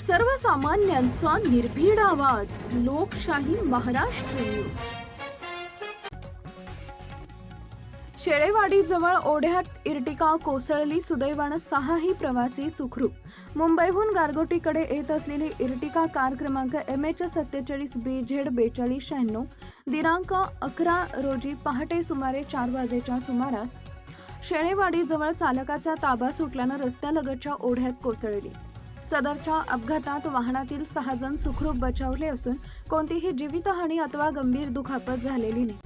सर्वसामान्यांचा निर्भीड आवाज, लोकशाही महाराष्ट्र न्यूज. शेळेवाडीजवळ ओढ्यात इर्टिका कोसळली, सुदैवानं 6ही प्रवासी सुखरूप. मुंबईहून गारगोटीकडे येत असलेली इर्टिका कार क्रमांक MH47BZ4296 दिनांक 11 रोजी पहाटे सुमारे 4 वाजेच्या सुमारास शेळेवाडीजवळ चालकाचा ताबा सुटल्यानं रस्त्यालगतच्या ओढ्यात कोसळली. सदरच्या अपघातात वाहनातील 6 जण सुखरूप बचावले असून कोणतीही जीवितहानी अथवा गंभीर दुखापत झालेली नाही.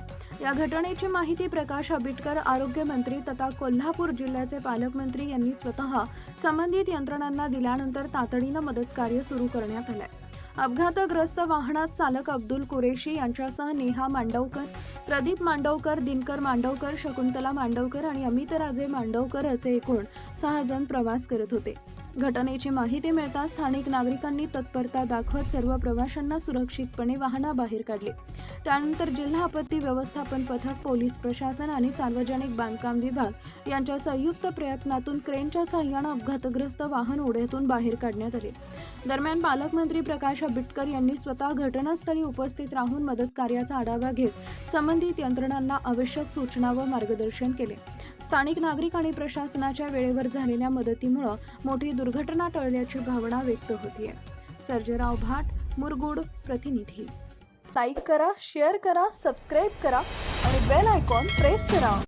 या घटनेची माहिती प्रकाश आंबेडकर, आरोग्यमंत्री तथा कोल्हापूर जिल्ह्याचे पालकमंत्री यांनी स्वतः संबंधित यंत्रणांना दिल्यानंतर तातडीनं मदत कार्य सुरू करण्यात आलंय. अपघातग्रस्त वाहनात चालक अब्दुल कुरेशी यांच्यासह नेहा मांडवकर, प्रदीप मांडवकर, दिनकर मांडवकर, शकुंतला मांडवकर आणि अमितराजे मांडवकर असे एकूण 6 जण प्रवास करत होते. घटनेची माहिती मिळताच स्थानिक नागरिकांनी तत्परता दाखवत सर्व प्रवाशांना सुरक्षितपणे वाहनाबाहेर काढले. त्यानंतर जिल्हा आपत्ती व्यवस्थापन पथक, पोलीस प्रशासन आणि सार्वजनिक बांधकाम विभाग यांच्या संयुक्त प्रयत्नातून क्रेनच्या सहाय्याने अपघातग्रस्त वाहन ओढ्यातून बाहेर काढण्यात आले. दरम्यान पालकमंत्री प्रकाश आंबेडकर यांनी स्वतः घटनास्थळी उपस्थित राहून मदत कार्याचा आढावा घेत संबंधित यंत्रणांना आवश्यक सूचना व मार्गदर्शन केले. स्थानिक नागरिक आणि प्रशासनाच्या वेळेवर झालेल्या मदतीमुळे मोठी दुर्घटना टळल्याची भावना व्यक्त होतीये. सर्जेराव भाट, मुरगुड प्रतिनिधी. लाईक करा, शेअर करा, सबस्क्राईब करा आणि बेल आयकॉन प्रेस करा.